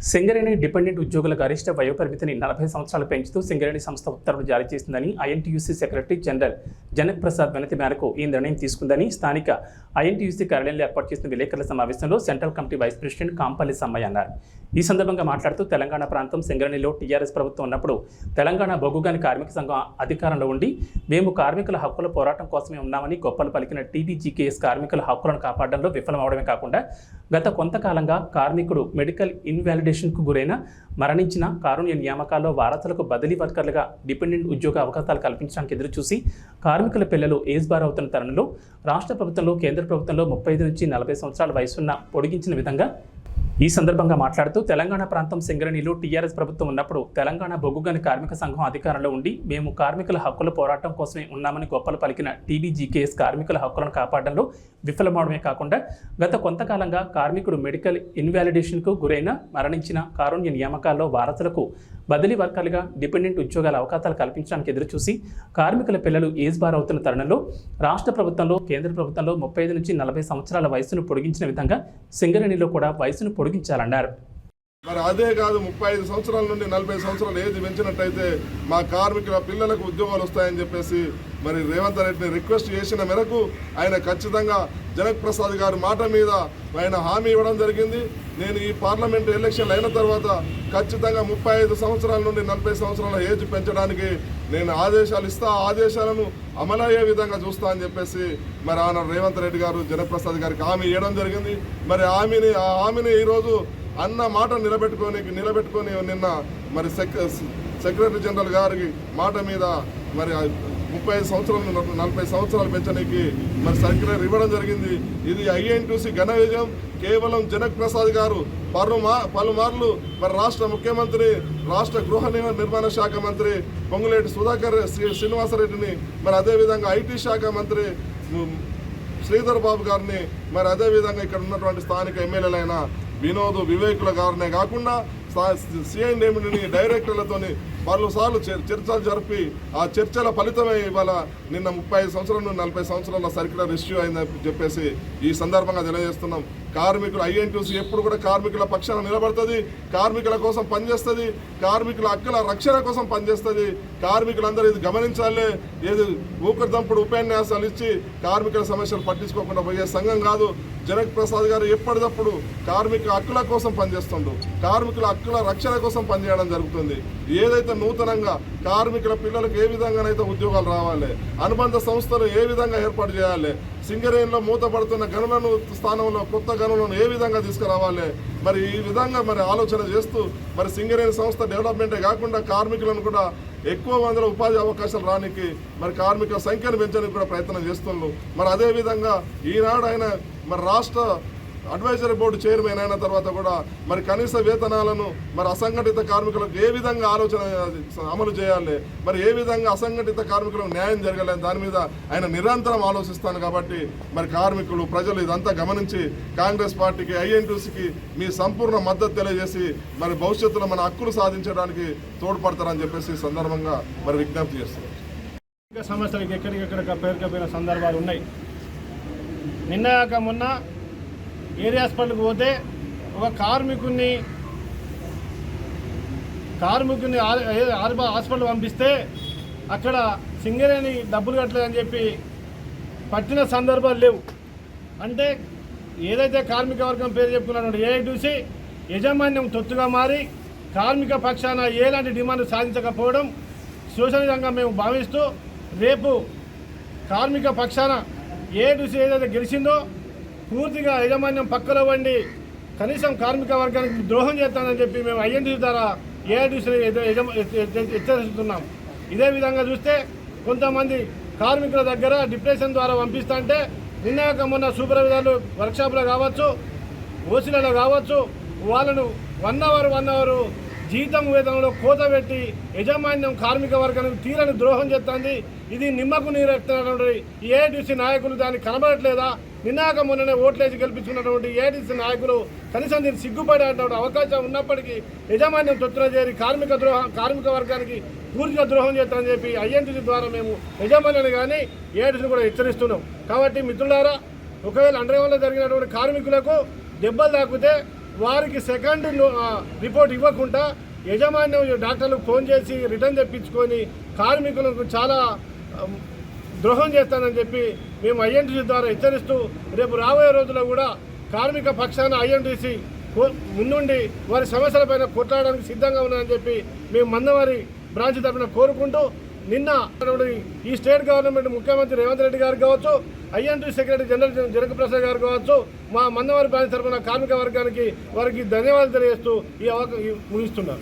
Singareni dependent ఉద్యోగుల గరిష్ట వయోపరిమితిని 40 సంవత్సరాలు పెంచుతూ సింగరేణి సంస్థ ఉత్తర్వులు జారీ చేసిందని INTUC secretary general Janak Prasad వినతి మేరకు ఈ నిర్ణయం తీసుకుందని స్థానిక ఐఎన్టీయూసీ కార్యాలయంలో ఏర్పాటు చేసిన విలేకరుల సమావేశంలో central committee vice president Kampalli Sammaiah అన్నారు. ఈ సందర్భంగా మాట్లాడుతూ తెలంగాణ ప్రాంతం సింగరేణిలో టీఆర్ఎస్ ప్రభుత్వం ఉన్నప్పుడు తెలంగాణ బొగ్గుగని కార్మిక సంఘం అధికారంలో ఉండి మేము కార్మికుల హక్కుల పోరాటం కోసమే ఉన్నామని గొప్పలు పలికిన టీబీజీకేఎస్ కార్మికుల హక్కులను కాపాడడంలో విఫలమవడమే కాకుండా గత కొంతకాలంగా కార్మికుడు మెడికల్ ఇన్వాలిడేషన్కు గురైన మరణించిన కారుణ్య నియామకాల్లో వారసులకు బదిలీ వర్కర్లుగా డిపెండెంట్ ఉద్యోగ అవకాశాలు కల్పించడానికి ఎదురుచూసి కార్మికుల పిల్లలు ఏజ్ బార్ అవుతున్న తరుణంలో రాష్ట్ర ప్రభుత్వంలో కేంద్ర ప్రభుత్వంలో 35 నుంచి 40 సంవత్సరాల వయసున్న పొడిగించిన విధంగా ఈ సందర్భంగా మాట్లాడుతూ తెలంగాణ ప్రాంతం సింగరేణిలో టీఆర్ఎస్ ప్రభుత్వం ఉన్నప్పుడు తెలంగాణ బొగ్గుగని కార్మిక సంఘం అధికారంలో ఉండి మేము కార్మికుల హక్కుల పోరాటం కోసమే ఉన్నామని గొప్పలు పలికిన టీబీజీకేఎస్ కార్మికుల హక్కులను కాపాడడంలో విఫలమవడమే కాకుండా గత కొంతకాలంగా కార్మికుడు మెడికల్ ఇన్వాలిడేషన్కు గురైన మరణించిన కారుణ్య నియామకాల్లో వారసులకు బదిలీ వర్కర్లుగా డిపెండెంట్ ఉద్యోగాల అవకాశాలు కల్పించడానికి ఎదురుచూసి కార్మికుల పిల్లలు ఏజ్ బార్ అవుతున్న తరుణంలో రాష్ట్ర ప్రభుత్వంలో కేంద్ర ప్రభుత్వంలో 35 నుంచి 40 సంవత్సరాల వయసును పొడిగించిన విధంగా సింగరేణిలో కూడా వయసును పొడిగించాలన్నారు. మరి అదే కాదు 35 సంవత్సరాల నుండి 40 సంవత్సరాలు ఏజ్ పెంచినట్టయితే మా కార్మికుల పిల్లలకు ఉద్యోగాలు వస్తాయని చెప్పేసి మరి రేవంత్ రెడ్డిని రిక్వెస్ట్ చేసిన మేరకు ఆయన ఖచ్చితంగా జనక్ ప్రసాద్ గారి మాట మీద ఆయన హామీ ఇవ్వడం జరిగింది. నేను ఈ పార్లమెంట్ ఎలక్షన్లు అయిన తర్వాత ఖచ్చితంగా 35 సంవత్సరాల నుండి 40 సంవత్సరాల ఏజ్ పెంచడానికి నేను ఆదేశాలు ఇస్తా, ఆదేశాలను అమలయ్యే విధంగా చూస్తా అని చెప్పేసి మరి ఆయన రేవంత్ రెడ్డి గారు జనక్ ప్రసాద్ గారికి హామీ ఇవ్వడం జరిగింది. మరి ఆ హామీని ఈరోజు అన్న మాట నిలబెట్టుకొని నిన్న మరి సెక్రటరీ జనరల్ గారికి మాట మీద మరి 35 సంవత్సరాల నుండి 40 సంవత్సరాలు పెంచడానికి మరి సర్క్యులర్ ఇవ్వడం జరిగింది. ఇది ఐఎన్టీయూసీ ఘన విజయం. కేవలం జనక్ ప్రసాద్ గారు పలుమార్లు మరి రాష్ట్ర ముఖ్యమంత్రి, రాష్ట్ర గృహ నిర్మాణ శాఖ మంత్రి పొంగులేటి సుధాకర్ శ్రీనివాసరెడ్డిని, మరి అదేవిధంగా ఐటీ శాఖ మంత్రి శ్రీధర్ బాబు గారిని, మరి అదేవిధంగా ఇక్కడ ఉన్నటువంటి స్థానిక ఎమ్మెల్యేలైన వినోద్ వివేకుల గారినే కాకుండా సిఐఎండిని డైరెక్టర్లతోని పలుసార్లు చర్చలు జరిపి ఆ చర్చల ఫలితమే ఇవాళ నిన్న 35 సంవత్సరాల నుండి 40 సంవత్సరాల సర్క్యులర్ ఇష్యూ అయిందని చెప్పేసి ఈ సందర్భంగా తెలియజేస్తున్నాం. కార్మికులు ఐఎన్టీయూసీ ఎప్పుడు కూడా కార్మికుల పక్షాన నిలబడుతుంది, కార్మికుల కోసం పనిచేస్తుంది, కార్మికుల హక్కుల రక్షణ కోసం పనిచేస్తుంది. కార్మికులందరూ ఇది గమనించాలి. ఏది ఊకర్దంపుడు ఉపన్యాసాలు ఇచ్చి కార్మికుల సమస్యలు పట్టించుకోకుండా పోయే సంఘం కాదు. జనక్ ప్రసాద్ గారు ఎప్పటికప్పుడు కార్మిక హక్కుల కోసం పనిచేస్తుండ్రు, కార్మికుల హక్కుల రక్షణ కోసం పనిచేయడం జరుగుతుంది. ఏదైతే నూతనంగా కార్మికుల పిల్లలకు ఏ విధంగానైతే ఉద్యోగాలు రావాలి, అనుబంధ సంస్థలు ఏ విధంగా ఏర్పాటు చేయాలి, సింగరేణిలో మూతపడుతున్న గనులను స్థానంలో కొత్త గనులను ఏ విధంగా తీసుకురావాలి, మరి ఈ విధంగా మరి ఆలోచన చేస్తూ మరి సింగరేణి సంస్థ డెవలప్మెంటే కాకుండా కార్మికులను కూడా ఎక్కువ మందిలో ఉపాధి అవకాశాలు రానికి మరి కార్మికుల సంఖ్యను పెంచడానికి కూడా ప్రయత్నం చేస్తున్నారు. మరి అదేవిధంగా ఈనాడు ఆయన మరి రాష్ట్ర అడ్వైజరీ బోర్డు చైర్మన్ అయిన తర్వాత కూడా మరి కనీస వేతనాలను మరి అసంఘటిత కార్మికులకు ఏ విధంగా ఆలోచన అమలు చేయాలి, మరి ఏ విధంగా అసంఘటిత కార్మికులకు న్యాయం జరగాలని దాని మీద ఆయన నిరంతరం ఆలోచిస్తాను. కాబట్టి మరి కార్మికులు, ప్రజలు ఇదంతా గమనించి కాంగ్రెస్ పార్టీకి, ఐఎన్టీయూసీకి మీ సంపూర్ణ మద్దతు తెలియజేసి మరి భవిష్యత్తులో మన హక్కులు సాధించడానికి తోడ్పడతారని చెప్పేసి ఈ సందర్భంగా మరి విజ్ఞప్తి చేస్తున్నారు. సమస్యలకు ఎక్కడికెక్కడ పేరుకపోయిన సందర్భాలు ఉన్నాయి. నిన్న మొన్న ఏరియా హాస్పిటల్కి పోతే ఒక కార్మికుని హాస్పిటల్ పంపిస్తే అక్కడ సింగరేణి డబ్బులు కట్టలేదని చెప్పి పట్టిన సందర్భాలు లేవు. అంటే ఏదైతే కార్మిక వర్గం పేరు చెప్పుకున్నటువంటి ఏఐటీయూసీ యజమాన్యం తొత్తుగా మారి కార్మిక పక్షాన ఎలాంటి డిమాండ్ సాధించకపోవడం శోషనీయంగా మేము భావిస్తూ రేపు కార్మిక పక్షాన ఏఐటీయూసీ ఏదైతే గెలిచిందో పూర్తిగా యజమాన్యం పక్కలో వండి కనీసం కార్మిక వర్గానికి ద్రోహం చేస్తానని చెప్పి మేము ఐఎన్టీయూసీ ద్వారా ఏఐటీయూసీని హెచ్చరిస్తున్నాం. ఇదే విధంగా చూస్తే కొంతమంది కార్మికుల దగ్గర డిప్రెషన్ ద్వారా పంపిస్తా అంటే నిన్న మొన్న సూపర్వైజర్లు వర్క్షాప్లో కావచ్చు, ఓసీలలో కావచ్చు, వాళ్ళను 1 అవర్ జీతం వేతనంలో కోత పెట్టి యజమాన్యం కార్మిక వర్గానికి తీరని ద్రోహం చేస్తుంది. ఇది నిమ్మకు నీరెత్తినటువంటి ఏఐటీయూసీ నాయకులు దాన్ని కనబడట్లేదా? నిన్నాక మొన్ననే ఓట్లేసి గెలిపించుకున్నటువంటి ఏఐటీయూసీ నాయకులు కనీసం దీన్ని సిగ్గుపడేటువంటి అవకాశం ఉన్నప్పటికీ యజమాన్యం తొత్తున చేరి కార్మిక వర్గానికి పూర్తిగా ద్రోహం చేస్తామని చెప్పి ఐఎన్టీయూసీ ద్వారా మేము యజమాన్యాన్ని కానీ ఏఐటీయూసీని కూడా హెచ్చరిస్తున్నాం. కాబట్టి మిత్రులారా, ఒకవేళ అండర్గ్రౌండ్లో జరిగినటువంటి కార్మికులకు దెబ్బలు తాకితే వారికి సెకండ్ రిపోర్ట్ ఇవ్వకుండా యజమాన్యం డాక్టర్లకు ఫోన్ చేసి రిటర్న్ తెప్పించుకొని కార్మికులకు చాలా ద్రోహం చేస్తానని చెప్పి మేము ఐఎన్టీసీ ద్వారా హెచ్చరిస్తూ రేపు రాబోయే రోజుల్లో కూడా కార్మిక పక్షాన ఐఎన్టీసీ ముందుండి వారి సమస్యలపైన కొట్లాడడానికి సిద్ధంగా ఉన్నారని చెప్పి మేము మందవారి బ్రాంచ్ తరఫున కోరుకుంటూ నిన్న ఈ స్టేట్ గవర్నమెంట్ ముఖ్యమంత్రి రేవంత్ రెడ్డి గారు కావచ్చు, INTUC secretary general Janaka Prasad గారు కావచ్చు, మా మందవారి బ్రాంచ్ తరఫున కార్మిక వర్గానికి వారికి ధన్యవాదాలు తెలియజేస్తూ ఈ ముగిస్తున్నారు.